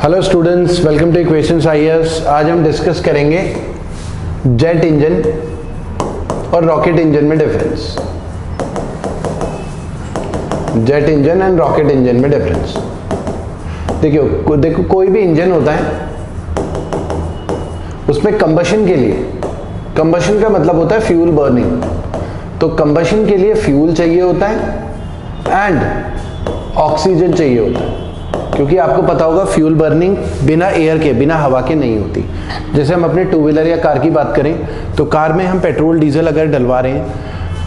Hello students, welcome two equations IAS. आज हम discuss करेंगे जेट इंजन और रॉकेट इंजन में difference. Jet engine and rocket engine में डिफरेंस। देखो कोई भी इंजन होता है, उसमें कंबशन के लिए, कंबशन का मतलब होता है फ्यूल बर्निंग, तो कंबशन के लिए फ्यूल चाहिए होता है एंड ऑक्सीजन चाहिए होता है। क्योंकि आपको पता होगा फ्यूल बर्निंग बिना एयर के, बिना हवा के नहीं होती। जैसे हम अपने टू व्हीलर या कार की बात करें तो कार में हम पेट्रोल डीजल अगर डलवा रहे हैं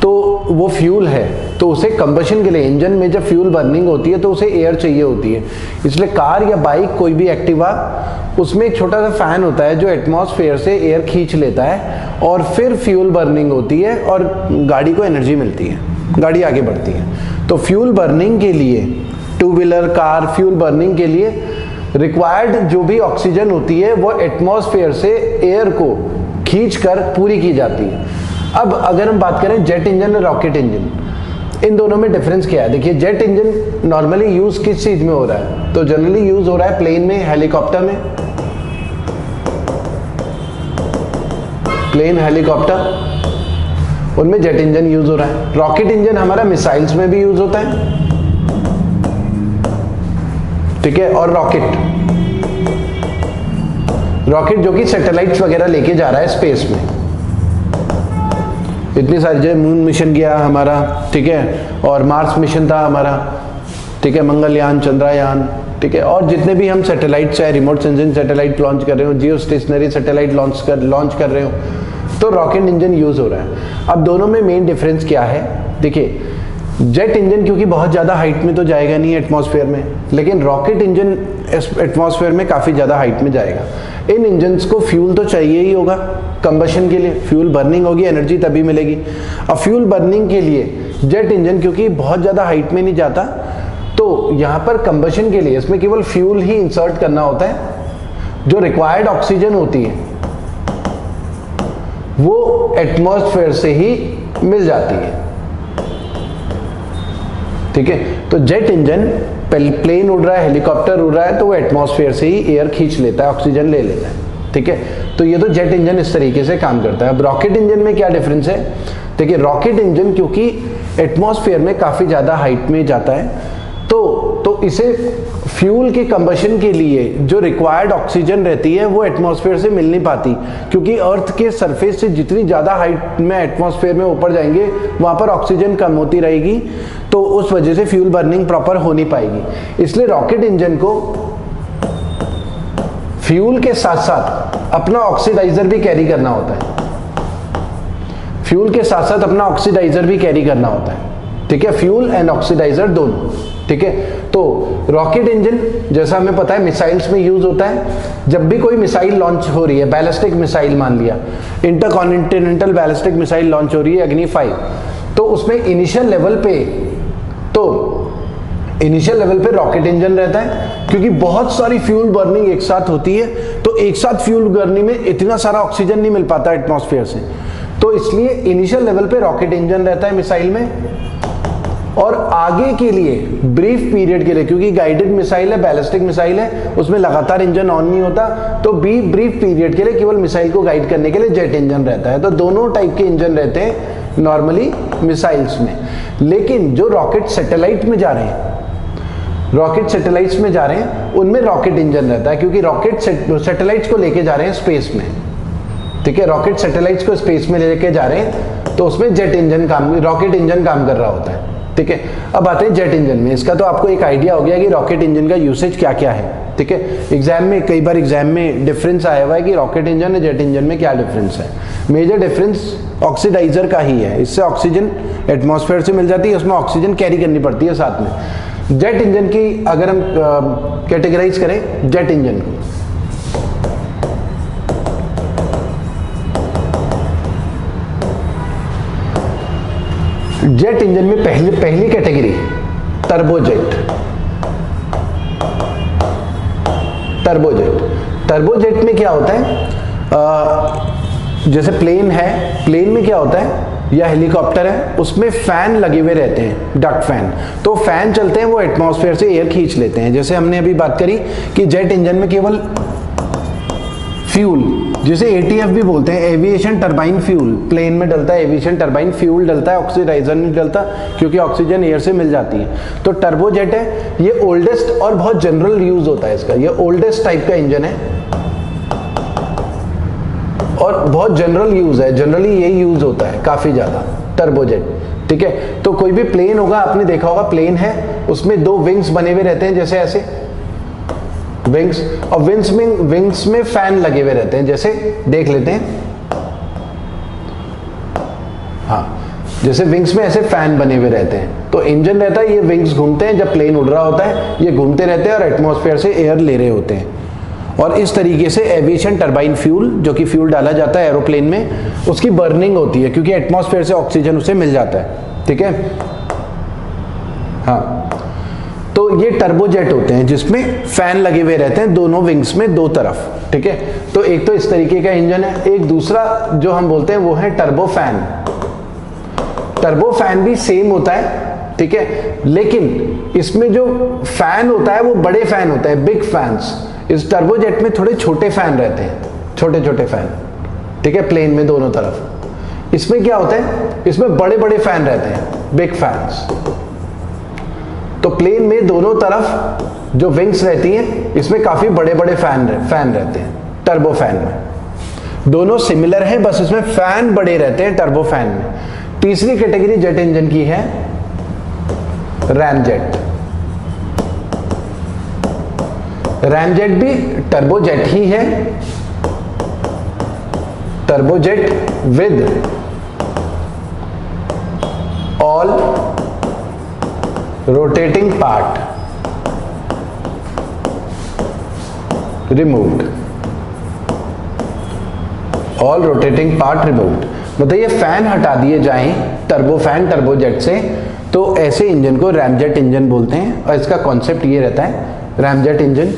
तो वो फ्यूल है, तो उसे कंबशन के लिए, इंजन में जब फ्यूल बर्निंग होती है तो उसे एयर चाहिए होती है। इसलिए कार या बाइक, कोई भी एक्टिवा, उसमें एक छोटा सा फैन होता है जो एटमॉस्फेयर से एयर खींच लेता है और फिर फ्यूल बर्निंग होती है और गाड़ी को एनर्जी मिलती है, गाड़ी आगे बढ़ती है। तो फ्यूल बर्निंग के लिए, two wheeler, car, fuel burning के लिए रिक्वायर्ड जो भी ऑक्सीजन होती है वो एटमॉस्फेयर से एयर को खींचकर पूरी की जाती है। अब अगर हम बात करें जेट इंजन और रॉकेट इंजन, इन दोनों में डिफरेंस क्या है? देखिए, जेट इंजन नॉर्मली यूज किस चीज में हो रहा है? तो जनरली यूज हो रहा है प्लेन में, हेलीकॉप्टर में, प्लेन, हेलीकॉप्टर, उनमें जेट इंजन यूज हो रहा है। रॉकेट इंजन हमारा मिसाइल्स में भी यूज होता है, ठीक है। और रॉकेट जो कि सैटेलाइट्स वगैरह लेके जा रहा है स्पेस में, इतनी सारी, जो मून मिशन किया हमारा, ठीक है, और मार्स मिशन था हमारा, ठीक है, मंगलयान, चंद्रयान, ठीक है, और जितने भी हम सैटेलाइट, चाहे रिमोट सेंसिंग सैटेलाइट लॉन्च कर रहे हो, जियो स्टेशनरी सैटेलाइट लॉन्च कर रहे हो, तो रॉकेट इंजन यूज हो रहा है। अब दोनों में मेन डिफरेंस क्या है? देखिए, जेट इंजन क्योंकि बहुत ज़्यादा हाइट में तो जाएगा नहीं एटमॉस्फेयर में, लेकिन रॉकेट इंजन एटमॉस्फेयर में काफ़ी ज़्यादा हाइट में जाएगा। इन इंजन्स को फ्यूल तो चाहिए ही होगा कंबशन के लिए, फ्यूल बर्निंग होगी, एनर्जी तभी मिलेगी। अब फ्यूल बर्निंग के लिए जेट इंजन क्योंकि बहुत ज़्यादा हाइट में नहीं जाता, तो यहाँ पर कंबशन के लिए इसमें केवल फ्यूल ही इंसर्ट करना होता है। जो रिक्वायर्ड ऑक्सीजन होती है वो एटमॉस्फेयर से ही मिल जाती है, ठीक है। तो जेट इंजन, प्लेन उड़ रहा है, हेलीकॉप्टर उड़ रहा है, तो वो एटमॉस्फेयर से ही एयर खींच लेता है, ऑक्सीजन ले लेता है, ठीक है। तो ये तो जेट इंजन इस तरीके से काम करता है। अब रॉकेट इंजन में क्या डिफरेंस है? देखिए, रॉकेट इंजन क्योंकि एटमॉस्फेयर में काफी ज्यादा हाइट में जाता है, तो इसे फ्यूल के कंबशन के लिए जो रिक्वायर्ड ऑक्सीजन रहती है वो एटमॉस्फेयर से मिल नहीं पाती, क्योंकि अर्थ के सरफेस से जितनी ज्यादा हाइट में एटमॉस्फेयर में ऊपर जाएंगे वहां पर ऑक्सीजन कम होती रहेगी, तो उस वजह से फ्यूल बर्निंग प्रॉपर हो नहीं पाएगी। इसलिए रॉकेट इंजन को फ्यूल के साथ साथ अपना ऑक्सीडाइजर भी कैरी करना होता है, फ्यूल के साथ साथ अपना ऑक्सीडाइजर भी कैरी करना होता है, ठीक है, फ्यूल एंड ऑक्सीडाइजर दोनों, ठीक है। तो रॉकेट इंजन, जैसा हमें पता है, मिसाइल्स में यूज होता है। जब भी कोई मिसाइल लॉन्च हो रही है, बैलिस्टिक मिसाइल मान लिया, इंटरकॉन्टिनेंटल बैलिस्टिक मिसाइल लॉन्च हो रही है, अग्नि 5, तो उसमें इनिशियल लेवल पे रॉकेट इंजन रहता है, क्योंकि बहुत सारी फ्यूल बर्निंग एक साथ होती है, तो एक साथ फ्यूल बर्निंग में इतना सारा ऑक्सीजन नहीं मिल पाता एटमॉस्फेयर से, तो इसलिए इनिशियल लेवल पे रॉकेट इंजन रहता है मिसाइल में। और आगे के लिए, ब्रीफ पीरियड के लिए, क्योंकि गाइडेड मिसाइल है, बैलिस्टिक मिसाइल है, उसमें लगातार इंजन ऑन नहीं होता, तो ब्रीफ पीरियड के लिए केवल मिसाइल को गाइड करने के लिए जेट इंजन रहता है। तो दोनों टाइप के इंजन रहते हैं नॉर्मली मिसाइल्स में। लेकिन जो रॉकेट सैटेलाइट में जा रहे हैं, रॉकेट सैटेलाइट्स में जा रहे हैं, उनमें रॉकेट इंजन रहता है, क्योंकि रॉकेट सैटेलाइट्स को लेके जा रहे हैं स्पेस में, ठीक है, रॉकेट सैटेलाइट्स को स्पेस में लेके जा रहे हैं, तो उसमें रॉकेट इंजन काम कर रहा होता है, ठीक है। अब आते हैं जेट इंजन में। इसका तो आपको एक आइडिया हो गया कि रॉकेट इंजन का यूसेज क्या क्या है, ठीक है। एग्जाम में, कई बार एग्जाम में डिफरेंस आया हुआ है कि रॉकेट इंजन और जेट इंजन में क्या डिफरेंस है। मेजर डिफरेंस ऑक्सीडाइजर का ही है, इससे ऑक्सीजन एटमॉस्फेयर से मिल जाती है, उसमें ऑक्सीजन कैरी करनी पड़ती है साथ में। जेट इंजन की अगर हम कैटेगराइज करें जेट इंजन को, जेट इंजन में पहली कैटेगरी टर्बोजेट। टर्बोजेट में क्या होता है? जैसे प्लेन है, प्लेन में क्या होता है? या हेलीकॉप्टर है, उसमें फैन लगे हुए रहते हैं, डक्ट फैन। तो फैन चलते हैं, वो एटमॉस्फेयर से एयर खींच लेते हैं। जैसे हमने अभी बात करी कि जेट इंजन में केवल फ्यूल, जिसे एटीएफ भी बोलते हैं, एविएशन टरबाइन फ्यूल, प्लेन में डलता है एविएशन टरबाइन फ्यूल डलता है, ऑक्सीडाइजर नहीं डलता क्योंकि ऑक्सीजन एयर से मिल जाती है। तो टर्बोजेट है, ये ओल्डेस्ट और बहुत जनरल यूज होता है इसका, ये ओल्डेस्ट टाइप का इंजन है और बहुत जनरल यूज है, जनरली यही यूज होता है काफी ज्यादा, टर्बोजेट। ठीक है, तो कोई भी प्लेन होगा, आपने देखा होगा प्लेन है, उसमें दो विंग्स बने हुए रहते हैं, जैसे ऐसे विंग्स, और विंग्स में फैन लगे हुए रहते हैं, जैसे देख लेते हैं। हाँ, जैसे विंग्स में ऐसे फैन बने हुए रहते हैं। तो इंजन रहता है, ये विंग्स घूमते हैं, जब प्लेन उड़ रहा होता है ये घूमते रहते हैं और एटमॉस्फेयर से एयर ले रहे होते हैं। और इस तरीके से एविएशन टरबाइन फ्यूल, जो कि फ्यूल डाला जाता है एरोप्लेन में, उसकी बर्निंग होती है क्योंकि एटमॉस्फेयर से ऑक्सीजन उसे मिल जाता है। ठीक है, हाँ, तो ये टर्बोजेट होते हैं जिसमें फैन लगे हुए रहते हैं दोनों विंग्स में, दो तरफ। ठीक है, तो एक तो इस तरीके का इंजन है। एक दूसरा जो हम बोलते हैं वो है टर्बोफैन। टर्बोफैन भी सेम होता है, ठीक है, लेकिन इसमें जो फैन होता है वो बड़े फैन होता है, बिग फैंस। इस टर्बोजेट में थोड़े छोटे फैन रहते हैं, छोटे छोटे फैन। ठीक है, प्लेन में दोनों तरफ। इसमें क्या होता है, इसमें बड़े बड़े फैन रहते हैं, बिग फैंस। तो प्लेन में दोनों तरफ जो विंग्स रहती हैं, इसमें काफी बड़े बड़े फैन रहते हैं टर्बोफैन में। दोनों सिमिलर हैं, बस इसमें फैन बड़े रहते हैं टर्बोफैन में। तीसरी कैटेगरी जेट इंजन की है रैमजेट। रैमजेट भी टर्बोजेट ही है, turbojet with all rotating part removed, all rotating part removed. मतलब ये फैन हटा दिए जाएं टर्बोफैन टर्बोजेट से, तो ऐसे इंजन को रैमजेट इंजन बोलते हैं। और इसका कॉन्सेप्ट ये रहता है, रैमजेट इंजन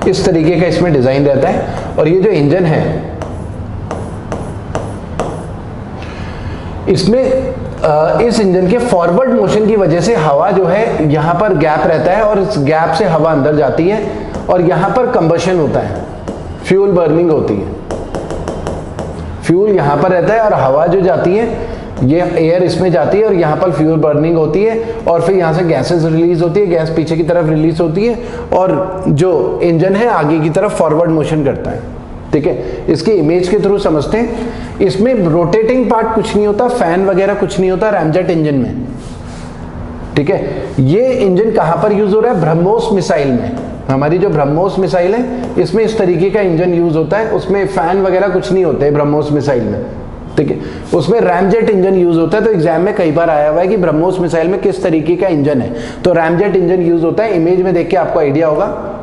इस तरीके का इसमें डिजाइन रहता है। और ये जो इंजन है, इसमें इस इंजन के फॉरवर्ड मोशन की वजह से हवा जो है, यहां पर गैप रहता है और इस गैप से हवा अंदर जाती है और यहां पर कंबशन होता है, फ्यूल बर्निंग होती है। फ्यूल यहां पर रहता है और हवा जो जाती है, ये एयर इसमें जाती है और यहाँ पर फ्यूल बर्निंग होती है और फिर यहाँ से गैसेस रिलीज होती है, गैस पीछे की तरफ रिलीज होती है और जो इंजन है आगे की तरफ फॉरवर्ड मोशन करता है। ठीक है, इसकी इमेज के थ्रू समझते हैं। इसमें रोटेटिंग पार्ट कुछ नहीं होता, फैन वगैरह कुछ नहीं होता रैमजेट इंजन में। ठीक है, ये इंजन कहाँ पर यूज हो रहा है, ब्रह्मोस मिसाइल में। हमारी जो ब्रह्मोस मिसाइल है, इसमें इस तरीके का इंजन यूज होता है, उसमें फैन वगैरह कुछ नहीं होते ब्रह्मोस मिसाइल में। ठीक है, उसमें रैमजेट इंजन यूज होता है। तो एग्जाम में कई बार आया हुआ है कि ब्रह्मोस मिसाइल में किस तरीके का इंजन है, तो रैमजेट इंजन यूज होता है। इमेज में देख के आपको आइडिया होगा।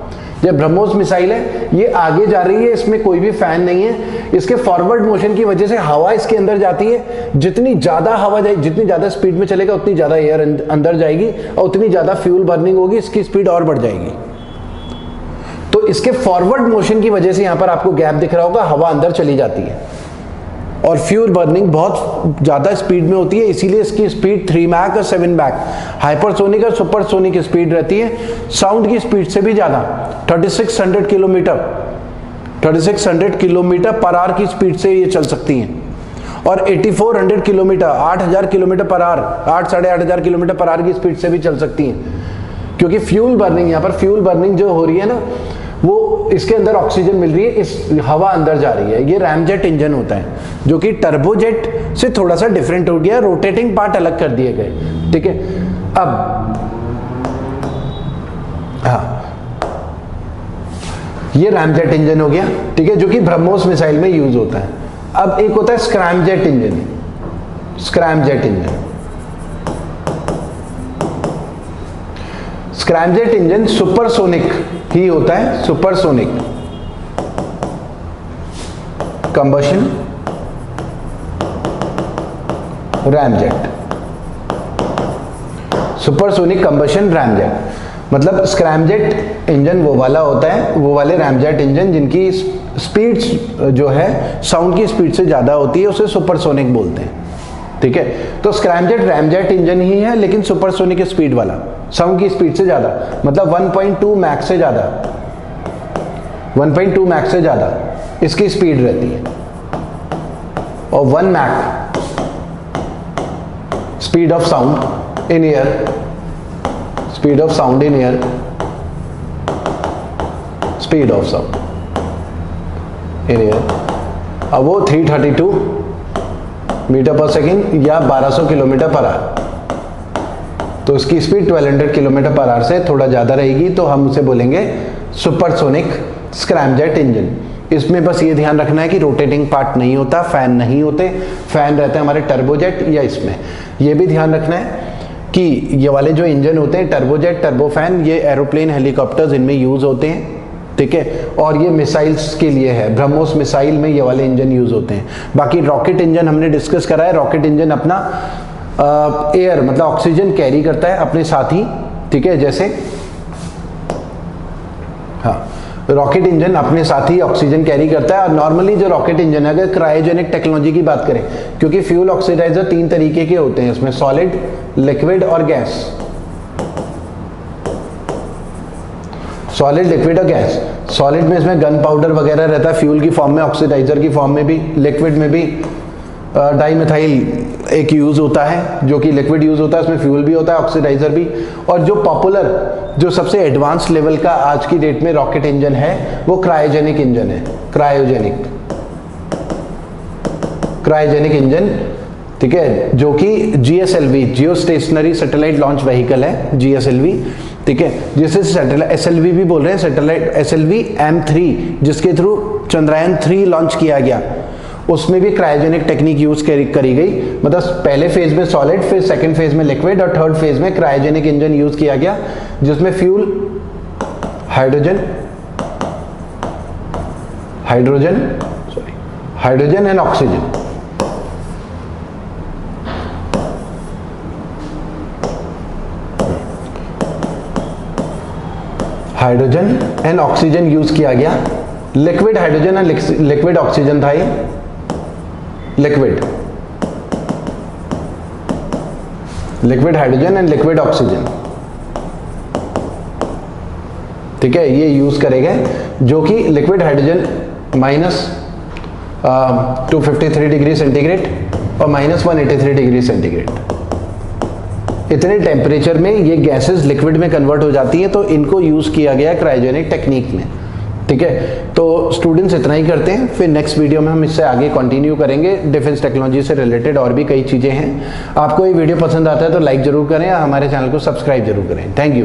जब ब्रह्मोस मिसाइल है, ये आगे जा रही है, इसमें कोई भी फैन नहीं है, इसके फॉरवर्ड मोशन की वजह से हवा इसके अंदर जाती है। जितनी ज्यादा हवा जाए, जितनी ज्यादा स्पीड में चलेगा, उतनी ज्यादा एयर अंदर जाएगी और उतनी ज्यादा फ्यूल बर्निंग होगी, इसकी स्पीड और बढ़ जाएगी। तो इसके फॉरवर्ड मोशन की वजह से यहां पर आपको गैप दिख रहा होगा, हवा अंदर चली जाती है और फ्यूल बर्निंग बहुत ज्यादा स्पीड में होती है। इसीलिए इसकी स्पीड 3 मैक और 7 मैक हाइपरसोनिक और सुपरसोनिक स्पीड रहती है। साउंड की स्पीड से भी ज्यादा 3600 किलोमीटर पर आवर की स्पीड से ये चल सकती हैं। और 8400 kilometre 8000 kilometre per hour 8-8.5 kilometre per hour की स्पीड से भी चल सकती हैं। क्योंकि फ्यूल बर्निंग, यहाँ पर फ्यूल बर्निंग जो हो रही है ना, वो इसके अंदर ऑक्सीजन मिल रही है, इस हवा अंदर जा रही है। ये रैमजेट इंजन होता है, जो कि टर्बोजेट से थोड़ा सा डिफरेंट हो गया, रोटेटिंग पार्ट अलग कर दिए गए। ठीक है, अब हाँ, ये रैमजेट इंजन हो गया। ठीक है, जो कि ब्रह्मोस मिसाइल में यूज होता है। अब एक होता है scramjet engine. Scramjet engine, scramjet engine supersonic ही होता है, supersonic combustion ramjet, supersonic combustion ramjet. मतलब स्क्रैमजेट इंजन वो वाला होता है, वो वाले रैमजेट इंजन जिनकी स्पीड्स जो है साउंड की स्पीड से ज़्यादा होती है, उसे सुपरसोनिक बोलते हैं। ठीक है, तो स्क्रैमजेट रैमजेट इंजन ही है लेकिन सुपरसोनिक स्पीड वाला, साउंड की स्पीड से ज़्यादा, मतलब 1.2 मैक्स से ज़्यादा, 1.2 मैक्स से ज़्यादा इसकी स्पीड रहती है। और 1 Mach speed of sound in air, speed of sound in air, speed of sound in air, अब वो 332 मीटर पर सेकेंड या 1200 किलोमीटर पर आवर। तो इसकी स्पीड 1200 किलोमीटर पर आवर से थोड़ा ज़्यादा रहेगी, तो हम उसे बोलेंगे सुपरसोनिक स्क्रैमजेट इंजन। इसमें बस ये ध्यान रखना है कि रोटेटिंग पार्ट नहीं होता, फैन नहीं होते, फैन रहते हैं हमारे टर्बोजेट या इसमें। ये भी ध्यान रखना है कि ये वाले जो इंजन होते हैं टर्बोजेट, टर्बोफैन, ये एरोप्लेन, हेलीकॉप्टर्स इनमें यूज़ होते हैं। ठीक है, और ये मिसाइल्स के लिए है, ब्रह्मोस मिसाइल में ये वाले इंजन यूज़ होते हैं। बाकी रॉकेट इंजन हमने डिस्कस करा है, रॉकेट इंजन अपना एयर मतलब ऑक्सीजन कैरी करता है अपने साथ ही। ठीक है, जैसे हाँ, रॉकेट इंजन अपने साथ ही ऑक्सीजन कैरी करता है। और नॉर्मली जो रॉकेट इंजन है, अगर क्रायोजेनिक टेक्नोलॉजी की बात करें, क्योंकि फ्यूल ऑक्सीडाइजर 3 तरीके के होते हैं इसमें, सॉलिड, लिक्विड और गैस। सॉलिड, लिक्विड और गैस। सॉलिड में इसमें गन पाउडर वगैरह रहता है फ्यूल की फॉर्म में, ऑक्सीडाइजर की फॉर्म में भी, लिक्विड में भी डाईमिथाइल एक यूज होता है जो कि लिक्विड यूज होता है, इसमें फ्यूल भी होता है, ऑक्सीडाइजर भी। और जो पॉपुलर, जो सबसे एडवांस लेवल का आज की डेट में रॉकेट इंजन है, वो क्रायोजेनिक इंजन है, क्रायोजेनिक इंजन। ठीक है, जो कि GSLV, जियो स्टेशनरी सैटेलाइट लॉन्च व्हीकल है, GSLV। ठीक है, जिसे सैटेलाइट SLV भी बोल रहे हैं, सैटेलाइट SLV M3, जिसके थ्रू चंद्रयान 3 लॉन्च किया गया, उसमें भी क्रायोजेनिक टेक्निक यूज करी गई। मतलब पहले फेज में सॉलिड, फिर सेकंड फेज में लिक्विड और थर्ड फेज में क्रायोजेनिक इंजन यूज किया गया, जिसमें fuel hydrogen and oxygen, hydrogen and oxygen use किया गया। Liquid hydrogen and liquid oxygen था ये, liquid hydrogen and liquid oxygen. ठीक है, ये यूज करेंगे, जो कि लिक्विड हाइड्रोजन -253 डिग्री सेंटीग्रेड और -183 डिग्री सेंटीग्रेड, इतने टेम्परेचर में ये गैसेस लिक्विड में कन्वर्ट हो जाती है, तो इनको यूज किया गया क्रायोजेनिक टेक्निक में। ठीक है, तो स्टूडेंट्स इतना ही करते हैं, फिर नेक्स्ट वीडियो में हम इससे आगे कंटिन्यू करेंगे। डिफेंस टेक्नोलॉजी से रिलेटेड और भी कई चीज़ें हैं। आपको ये वीडियो पसंद आता है तो लाइक जरूर करें, हमारे चैनल को सब्सक्राइब जरूर करें। Thank you.